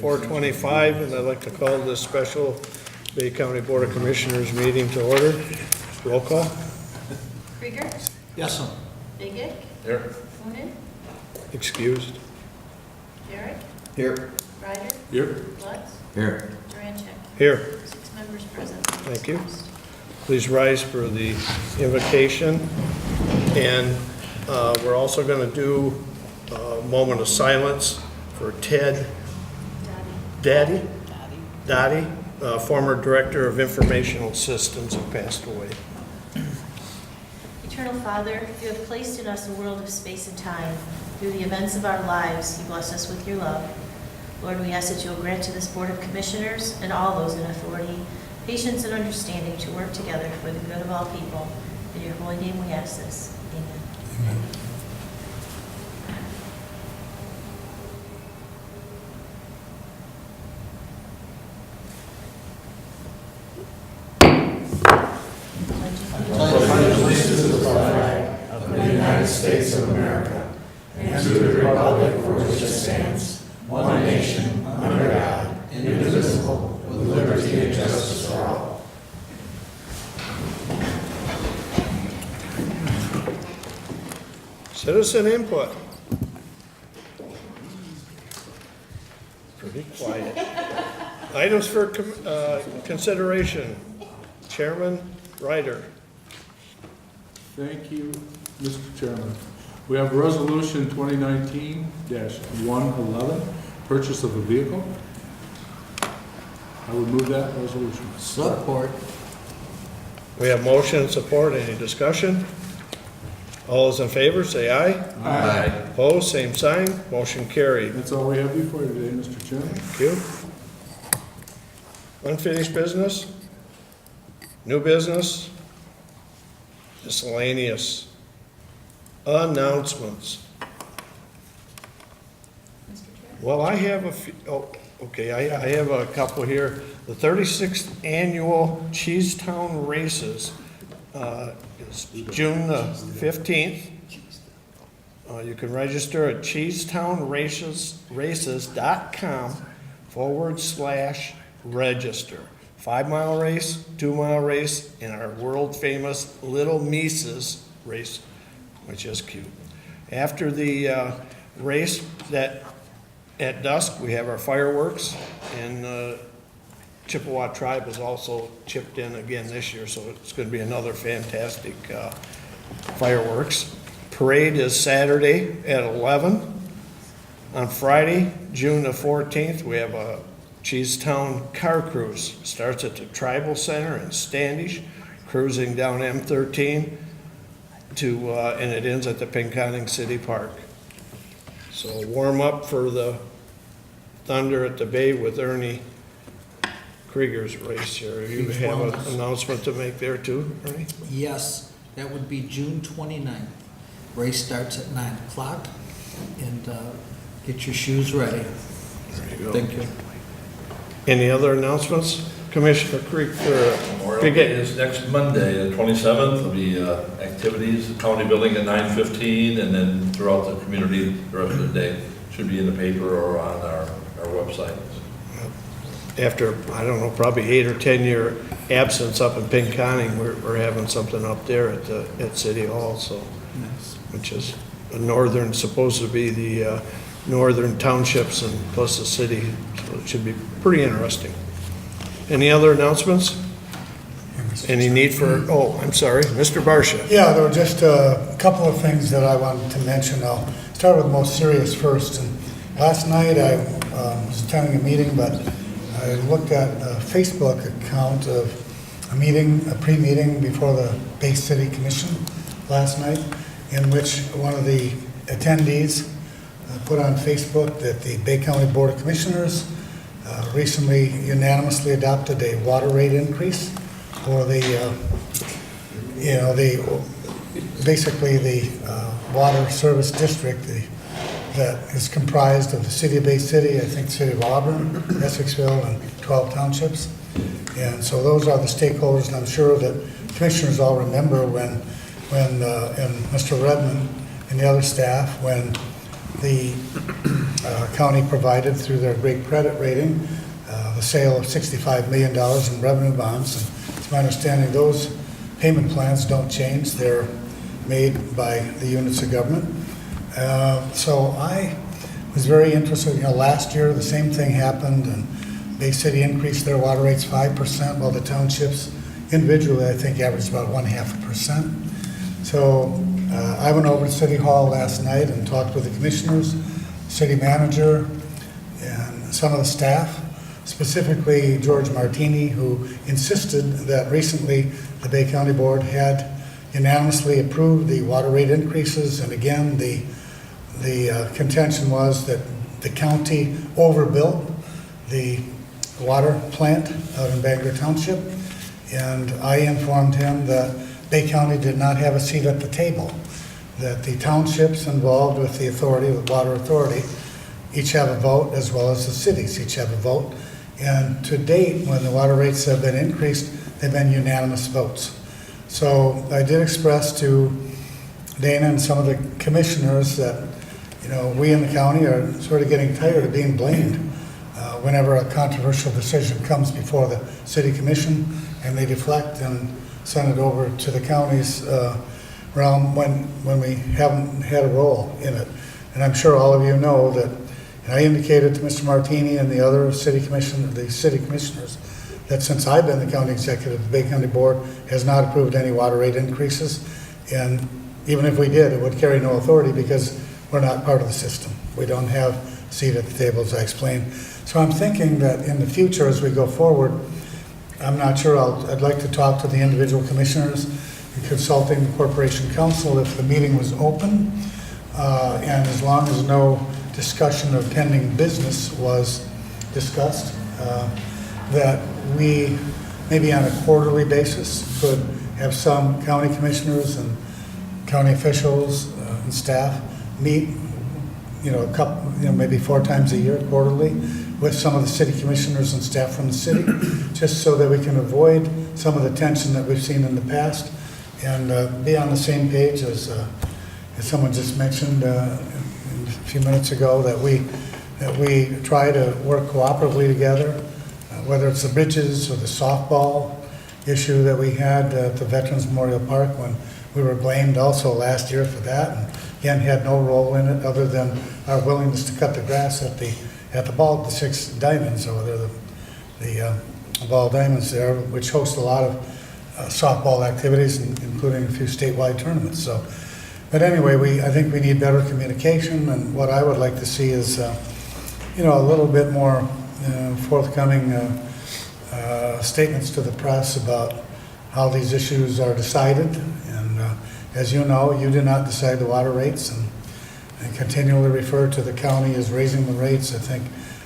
4:25, and I'd like to call this special Bay County Board of Commissioners meeting to order. Roll call. Krieger? Yes, sir. Bigick? Here. Moonen? Excused. Jarrett? Here. Ryder? Here. Lutz? Here. Durancheck? Here. 6 members present. Thank you. Please rise for the invocation. And we're also going to do a moment of silence for Ted Dottie, former Director of Informational Systems, who passed away. Eternal Father, you have placed in us a world of space and time. Through the events of our lives, you bless us with your love. Lord, we ask that you will grant to this Board of Commissioners and all those in authority patience and understanding to work together for the good of all people. In your holy name we ask this. Amen. Of the United States of America, and to the republic for which it stands, one nation, under God, indivisible, with liberty and justice for all. Citizen input. Pretty quiet. Items for consideration. Chairman Ryder. Thank you, Mr. Chairman. We have Resolution 2019-111, purchase of a vehicle. I would move that resolution. Support. We have motion and support. Any discussion? All those in favor, say aye. Aye. Opposed, same sign. Motion carried. That's all we have before you today, Mr. Chairman. Thank you. Unfinished business? New business? Miscellaneous? Announcements? Well, I have a few, okay, I have a couple here. The 36th Annual Cheesetown Races is June 15th. You can register at cheesetownraces.com/register. 5-mile race, 2-mile race, and our world-famous Little Mises race, which is cute. After the race, that at dusk, we have our fireworks, and Chippewa Tribe has also chipped in again this year, so it's going to be another fantastic fireworks. Parade is Saturday at 11. On Friday, June the 14th, we have a Cheesetown Car Cruise. Starts at the Tribal Center in Standish, cruising down M13 to, and it ends at the Pinconning City Park. So warm up for the Thunder at the Bay with Ernie Krieger's race here. You have an announcement to make there too, Ernie? Yes, that would be June 29th. Race starts at 9 o'clock, and get your shoes ready. There you go. Thank you. Any other announcements? Commissioner Memorial Day is next Monday, the 27th. There'll be activities at County Building at 9:15, and then throughout the community the rest of the day. Should be in the paper or on our website. After, I don't know, probably 8 or 10 year absence up in Pinconning, we're having something up there at City Hall, so, Nice. which is a northern, supposed to be the northern townships and plus the city, so it should be pretty interesting. Any other announcements? Any need for, oh, I'm sorry, Mr. Barsha. Yeah, there were just a couple of things that I wanted to mention. I'll start with the most serious first. And last night I was attending a meeting, but I looked at a Facebook account of a meeting, a pre-meeting before the Bay City Commission last night, in which one of the attendees put on Facebook that the Bay County Board of Commissioners recently unanimously adopted a water rate increase for the, basically the water service district that is comprised of the city of Bay City, I think the city of Auburn, Essexville, and 12 townships. And so those are the stakeholders, and I'm sure that commissioners all remember when and Mr. Redmond and the other staff, when the county provided through their great credit rating, the sale of $65 million in revenue bonds. And it's my understanding those payment plans don't change. They're made by the units of government. So I was very interested. Last year the same thing happened, and Bay City increased their water rates 5%, while the townships individually, I think, averaged about 0.5%. So I went over to City Hall last night and talked with the commissioners, city manager, and some of the staff, specifically George Martini, who insisted that recently the Bay County Board had unanimously approved the water rate increases. And again, the contention was that the county overbuilt the water plant out in Bangor Township. And I informed him that Bay County did not have a seat at the table, that the townships involved with the authority, the water authority, each have a vote, as well as the cities each have a vote. And to date, when the water rates have been increased, they've been unanimous votes. So I did express to Dana and some of the commissioners that, we in the county are sort of getting tired of being blamed whenever a controversial decision comes before the city commission, and they deflect and send it over to the county's realm when we haven't had a role in it. And I'm sure all of you know that, and I indicated to Mr. Martini and the other city commissioners, that since I've been the county executive, the Bay County Board has not approved any water rate increases. And even if we did, it would carry no authority because we're not part of the system. We don't have a seat at the table, as I explained. So I'm thinking that in the future, as we go forward, I'm not sure, I'd like to talk to the individual commissioners and consulting the Corporation Council if the meeting was open, and as long as no discussion of pending business was discussed, that we, maybe on a quarterly basis, could have some county commissioners and county officials and staff meet, a couple, maybe 4 times a year, quarterly, with some of the city commissioners and staff from the city, just so that we can avoid some of the tension that we've seen in the past, and be on the same page as someone just mentioned a few minutes ago, that we try to work cooperatively together, whether it's the bridges or the softball issue that we had at the Veterans Memorial Park, when we were blamed also last year for that, and again had no role in it other than our willingness to cut the grass at the ball, the 6 diamonds over there, the ball diamonds there, which host a lot of softball activities, including a few statewide tournaments. So, but anyway, I think we need better communication, and what I would like to see is, a little bit more forthcoming statements to the press about how these issues are decided. And as you know, you did not decide the water rates, and continually refer to the county as raising the rates. I think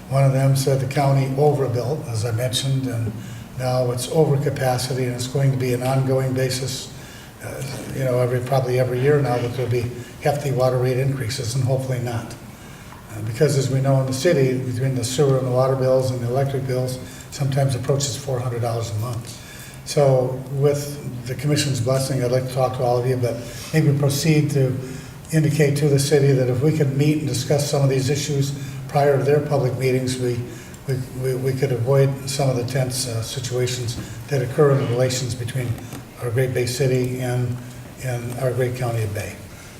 one of them said the county overbuilt, as I mentioned, and now it's overcapacity, and it's going to be an ongoing basis, probably every year now, that there'll be hefty water rate increases, and hopefully not. Because as we know in the city, between the sewer and the water bills and the electric bills, sometimes approaches $400 a month. So with the commission's blessing, I'd like to talk to all of you, but maybe proceed to indicate to the city that if we could meet and discuss some of these issues prior to their public meetings, we could avoid some of the tense situations that occur in the relations between our great Bay City and our great county of Bay.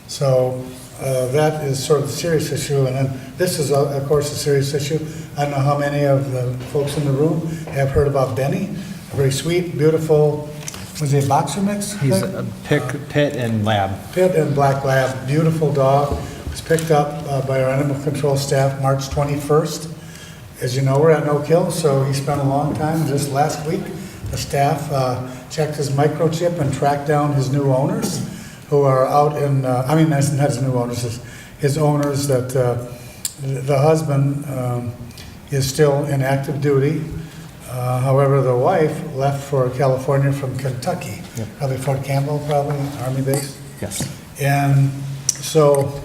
So that is sort of the serious issue. And then this is, of course, a serious issue. I don't know how many of the folks in the room have heard about Benny, a very sweet, beautiful, was he a boxer mix? He's a pit and lab. Pit and black lab, beautiful dog. Was picked up by our animal control staff March 21st. As you know, we're at No Kill, so he spent a long time. Just last week, the staff checked his microchip and tracked down his new owners, who are out in, not his new owners, his owners that the husband is still in active duty. However, the wife left for California from Kentucky, Yep. Probably Fort Campbell, probably, Army base. Yes. And so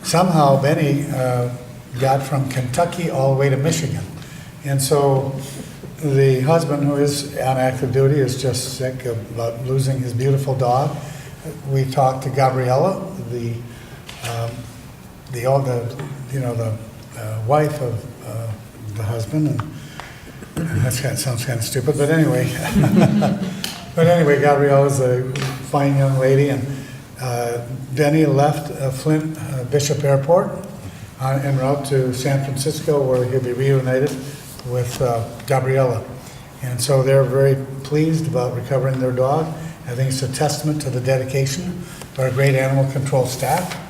somehow Benny got from Kentucky all the way to Michigan. And so the husband, who is on active duty, is just sick about losing his beautiful dog. We talked to Gabriella, the the wife of the husband, and sounds kind of stupid, but anyway. But anyway, Gabriella's a fine young lady, and Benny left Flint Bishop Airport en route to San Francisco, where he'll be reunited with Gabriella. And so they're very pleased about recovering their dog. I think it's a testament to the dedication of our great animal control staff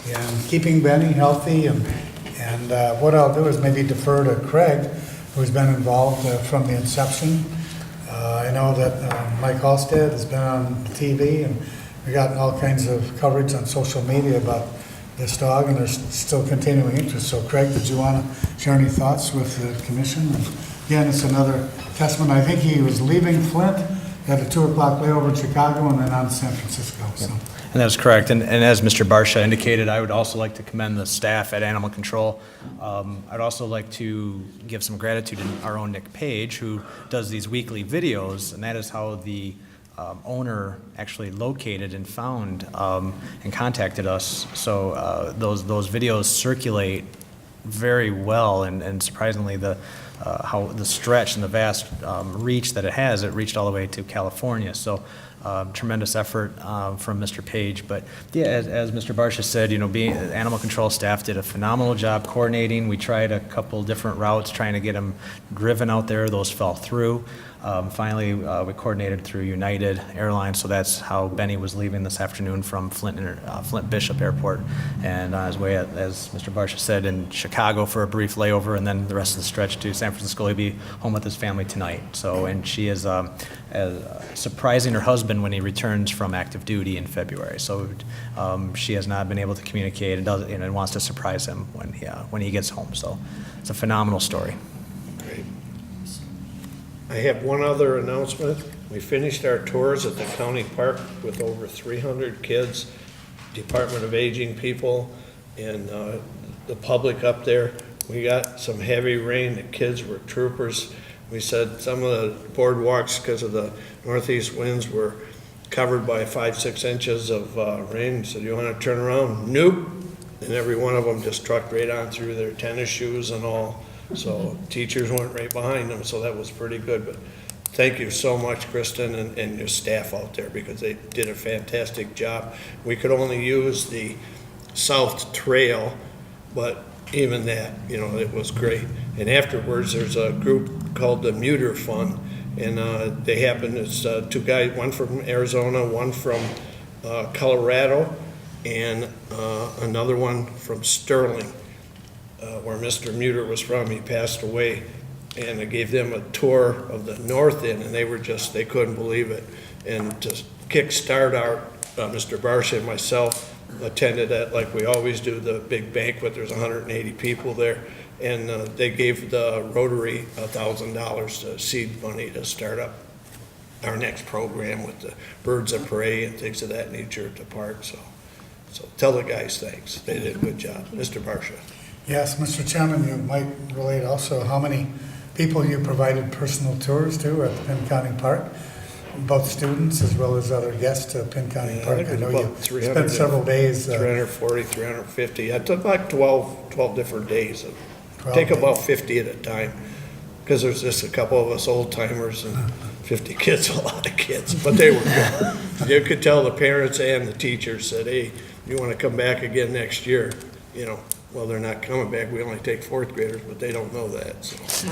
and keeping Benny healthy. And what I'll do is maybe defer to Craig, who's been involved from the inception. I know that Mike Halstead has been on TV, and we got all kinds of coverage on social media about this dog, and there's still continuing interest. So Craig, did you want to share any thoughts with the commission? And again, it's another testament. I think he was leaving Flint, had a 2 o'clock layover in Chicago, and then on to San Francisco. So. And that's correct. And as Mr. Barsha indicated, I would also like to commend the staff at Animal Control. I'd also like to give some gratitude to our own Nick Page, who does these weekly videos, and that is how the owner actually located and found and contacted us. So those videos circulate very well, and surprisingly, how the stretch and the vast reach that it has, it reached all the way to California. So tremendous effort from Mr. Page. But yeah, as Mr. Barsha said, animal control staff did a phenomenal job coordinating. We tried a couple different routes trying to get them driven out there. Those fell through. Finally, we coordinated through United Airlines, so that's how Benny was leaving this afternoon from Flint Bishop Airport, and on his way, as Mr. Barsha said, in Chicago for a brief layover, and then the rest of the stretch to San Francisco. He'll be home with his family tonight. So, and she is surprising her husband when he returns from active duty in February. So she has not been able to communicate and wants to surprise him when he gets home. So it's a phenomenal story. Great. I have one other announcement. We finished our tours at the county park with over 300 kids, Department of Aging people, and the public up there. We got some heavy rain. The kids were troopers. We said some of the boardwalks, because of the northeast winds, were covered by 5-6 inches of rain. So, do you want to turn around? Nope. And every one of them just trucked right on through their tennis shoes and all. So teachers went right behind them, so that was pretty good. But thank you so much, Kristen, and your staff out there, because they did a fantastic job. We could only use the South Trail, but even that, it was great. And afterwards, there's a group called the Muter Fund, and it's 2 guys, one from Arizona, one from Colorado, and another one from Sterling, where Mr. Muter was from. He passed away, and I gave them a tour of the north end, and they couldn't believe it. And to kickstart Mr. Barsha and myself attended that, like we always do, the big banquet. There's 180 people there, and they gave the Rotary $1,000 to seed money to start up our next program with the birds of prey and things of that nature at the park. So tell the guys thanks. They did a good job. Mr. Barsha. Yes, Mr. Chairman, you might relate also how many people you provided personal tours to at the Penn County Park, both students as well as other guests to Penn County Park. I know you spent several days. 340, 350. I took like 12 different days. Take about 50 at a time, because there's just a couple of us old timers, and 50 kids, a lot of kids, but they were good. You could tell the parents and the teachers said, hey, you want to come back again next year? Well, they're not coming back. We only take 4th graders, but they don't know that. So.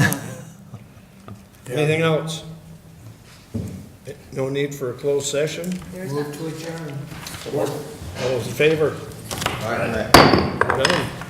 Anything else? No need for a closed session? Move to adjourn. All those in favor? All right. None?